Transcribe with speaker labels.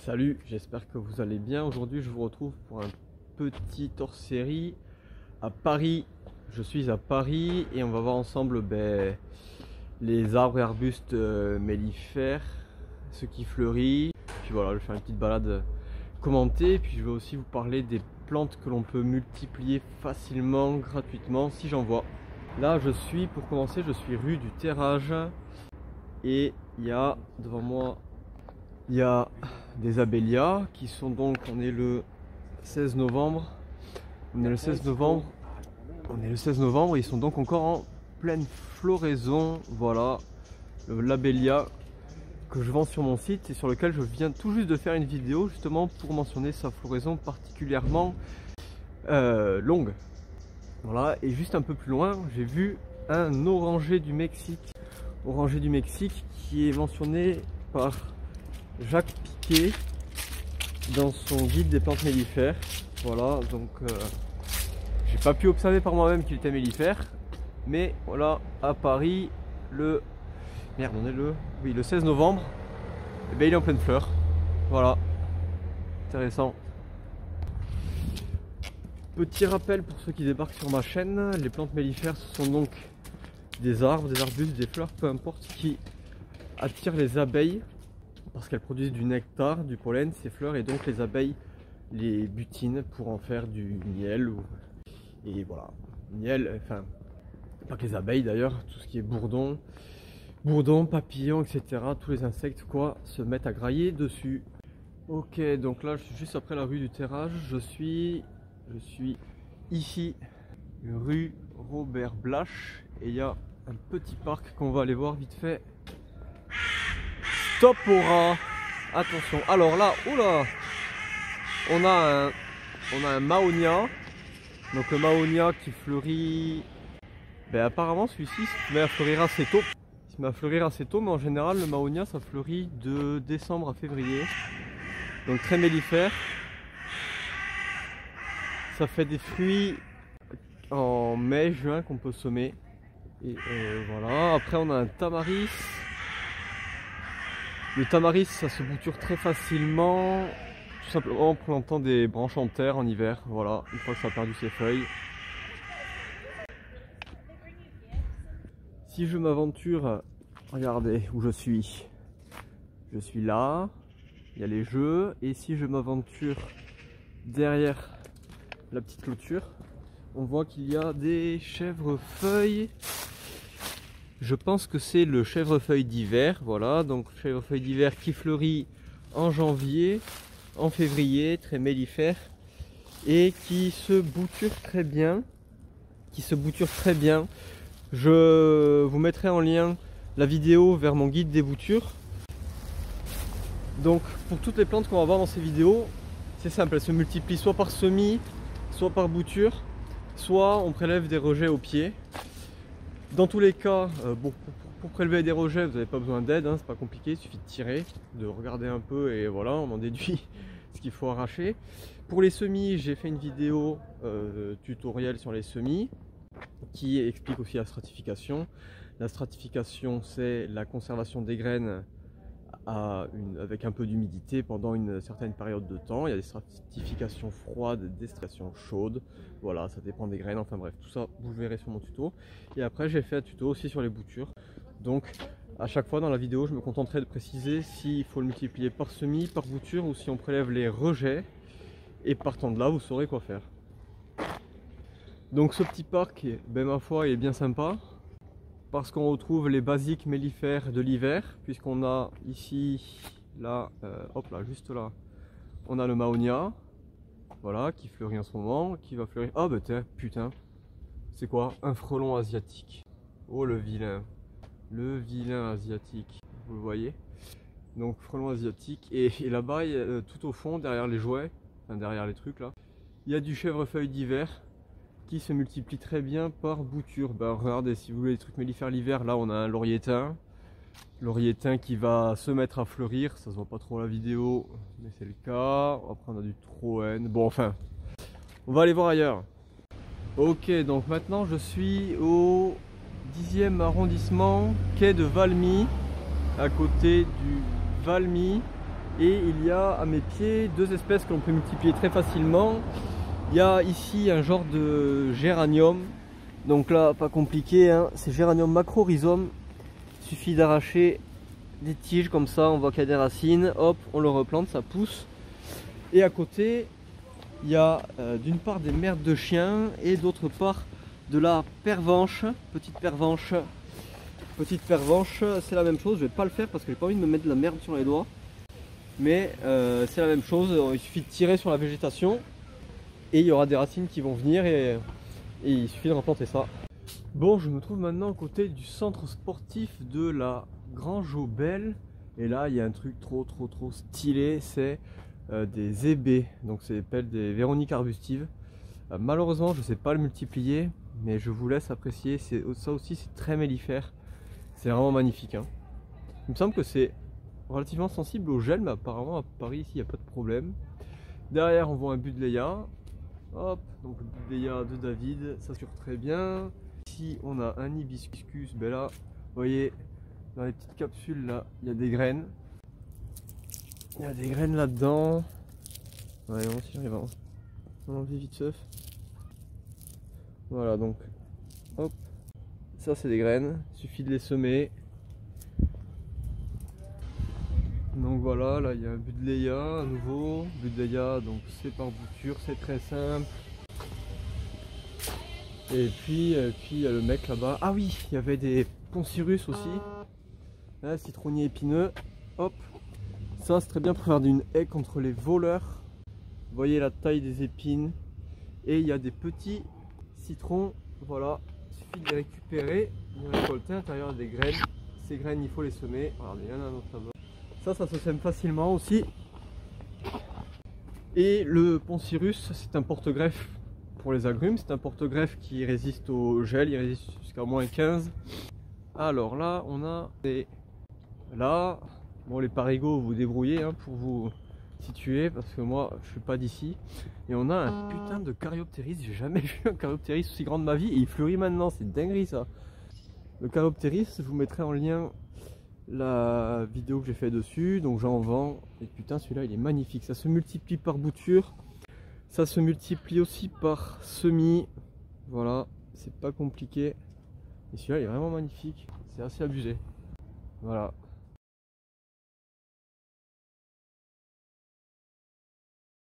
Speaker 1: Salut, j'espère que vous allez bien. Aujourd'hui, je vous retrouve pour un petit hors-série à Paris. Je suis à Paris et on va voir ensemble les arbres et arbustes mellifères, ce qui fleurit. Puis voilà, je vais faire une petite balade commentée. Puis je vais aussi vous parler des plantes que l'on peut multiplier facilement, gratuitement, si j'en vois. Là, pour commencer, je suis rue du Terrage et il y a devant moi des abélias qui sont donc, on est le 16 novembre. On est le 16 novembre, ils sont donc encore en pleine floraison. Voilà, l'abélia que je vends sur mon site et sur lequel je viens tout juste de faire une vidéo justement pour mentionner sa floraison particulièrement longue. Voilà, et juste un peu plus loin, j'ai vu un oranger du Mexique. Oranger du Mexique qui est mentionné par Jacques Piquet dans son guide des plantes mellifères. Voilà, donc j'ai pas pu observer par moi-même qu'il était mellifère, mais voilà, à Paris, le 16 novembre, et bien il est en pleine fleur. Voilà, intéressant. Petit rappel pour ceux qui débarquent sur ma chaîne, les plantes mellifères ce sont donc des arbres, des arbustes, des fleurs, peu importe, qui attirent les abeilles parce qu'elles produisent du nectar, du pollen, ces fleurs, et donc les abeilles les butinent pour en faire du miel. Et voilà, miel, enfin, pas que les abeilles d'ailleurs, tout ce qui est bourdon, papillons, etc., tous les insectes quoi, se mettent à grailler dessus. Ok, donc là je suis juste après la rue du Terrage, je suis ici, rue Robert Blache, et il y a un petit parc qu'on va aller voir vite fait. Stop au rat. Attention. Alors là, oula, on a un Mahonia. Donc le Mahonia qui fleurit. Apparemment celui-ci se met à fleurir assez tôt. Il se met à fleurir assez tôt, mais en général le Mahonia ça fleurit de décembre à février. Donc très mellifère. Ça fait des fruits en mai, juin qu'on peut semer. Et voilà. Après on a un tamaris. Le tamaris, ça se bouture très facilement, tout simplement en plantant des branches en terre en hiver. Voilà, une fois que ça a perdu ses feuilles. Si je m'aventure, regardez où je suis. Je suis là, il y a les jeux, et si je m'aventure derrière la petite clôture, on voit qu'il y a des chèvrefeuilles. Je pense que c'est le chèvrefeuille d'hiver, voilà, donc chèvrefeuille d'hiver qui fleurit en janvier, en février, très mellifère, et qui se bouture très bien, Je vous mettrai en lien la vidéo vers mon guide des boutures. Donc pour toutes les plantes qu'on va voir dans ces vidéos, c'est simple, elles se multiplient soit par semis, soit par bouture, soit on prélève des rejets au pied. Dans tous les cas, pour prélever des rejets, vous n'avez pas besoin d'aide, hein, c'est pas compliqué, il suffit de tirer, de regarder un peu et voilà, on en déduit ce qu'il faut arracher. Pour les semis, j'ai fait une vidéo tutoriel sur les semis qui explique aussi la stratification. La stratification, c'est la conservation des graines avec un peu d'humidité pendant une certaine période de temps. Il y a des stratifications froides, des stratifications chaudes, voilà, ça dépend des graines, enfin bref, tout ça vous le verrez sur mon tuto. Et après j'ai fait un tuto aussi sur les boutures, donc à chaque fois dans la vidéo je me contenterai de préciser s'il faut le multiplier par semis, par bouture, ou si on prélève les rejets, et partant de là vous saurez quoi faire. Donc ce petit parc, ma foi, il est bien sympa, parce qu'on retrouve les basiques mellifères de l'hiver, puisqu'on a ici, là, hop là, juste là, on a le Mahonia, voilà, qui fleurit en ce moment, qui va fleurir. Ah tiens, putain, c'est quoi? Un frelon asiatique. Oh le vilain asiatique, vous le voyez? Donc frelon asiatique, et là-bas, tout au fond, derrière les jouets, enfin derrière les trucs là, il y a du chèvrefeuille d'hiver, qui se multiplie très bien par bouture. Regardez, si vous voulez des trucs mellifères l'hiver, là on a un laurier thym qui va se mettre à fleurir, ça se voit pas trop à la vidéo, mais c'est le cas. Après on a du troène, bon enfin, on va aller voir ailleurs. Ok, donc maintenant je suis au 10e arrondissement, quai de Valmy, à côté du Valmy Et il y a à mes pieds deux espèces que l'on peut multiplier très facilement. Il y a ici un genre de géranium. Donc là, pas compliqué, hein. C'est géranium macrorhizome. Il suffit d'arracher des tiges comme ça, on voit qu'il y a des racines. Hop, on le replante, ça pousse. Et à côté, il y a d'une part des merdes de chiens et d'autre part de la pervenche. Petite pervenche. Petite pervenche, c'est la même chose. Je vais pas le faire parce que j'ai pas envie de me mettre de la merde sur les doigts. Mais c'est la même chose, il suffit de tirer sur la végétation et il y aura des racines qui vont venir et il suffit de replanter ça. Bon, je me trouve maintenant à côté du centre sportif de la Grange aux Belles et là il y a un truc trop stylé, c'est des hébés, donc c'est des véroniques arbustives. Malheureusement je sais pas le multiplier, mais je vous laisse apprécier, ça aussi c'est très mellifère, c'est vraiment magnifique, hein. Il me semble que c'est relativement sensible au gel, mais apparemment à Paris ici il n'y a pas de problème. Derrière on voit un buddleia, hop, donc le buddleia de David, ça s'assure très bien. Ici on a un hibiscus, ben là vous voyez dans les petites capsules là il y a des graines. Il y a des graines là-dedans. Voyons si j'arrive à enlever vite fait. Voilà, donc hop, ça c'est des graines, il suffit de les semer. Donc voilà, là il y a un buddleia à nouveau, buddleia donc c'est par bouture, c'est très simple. Et puis il y a le mec là-bas. Ah oui, il y avait des poncirus aussi. Là, citronnier épineux. Hop, ça c'est très bien pour faire une haie contre les voleurs. Vous voyez la taille des épines. Et il y a des petits citrons. Voilà, il suffit de les récupérer, de les récolter. À l'intérieur des graines. Ces graines, il faut les semer. Regardez, il y en a un autre là-bas. Ça se sème facilement aussi. Et le poncirus, c'est un porte-greffe pour les agrumes. C'est un porte-greffe qui résiste au gel, il résiste jusqu'à -15. Alors là, on a des... Là, bon les parigots, vous débrouillez hein, pour vous situer, parce que moi, je suis pas d'ici. Et on a un putain de Caryoptéris. J'ai jamais vu un Caryoptéris aussi grand de ma vie. Et il fleurit maintenant, c'est dinguerie ça. Le Caryoptéris, je vous mettrai en lien la vidéo que j'ai fait dessus, donc j'en vends. Et putain, celui-là il est magnifique, ça se multiplie par bouture, ça se multiplie aussi par semis. Voilà, c'est pas compliqué. Et celui-là il est vraiment magnifique, c'est assez abusé. Voilà.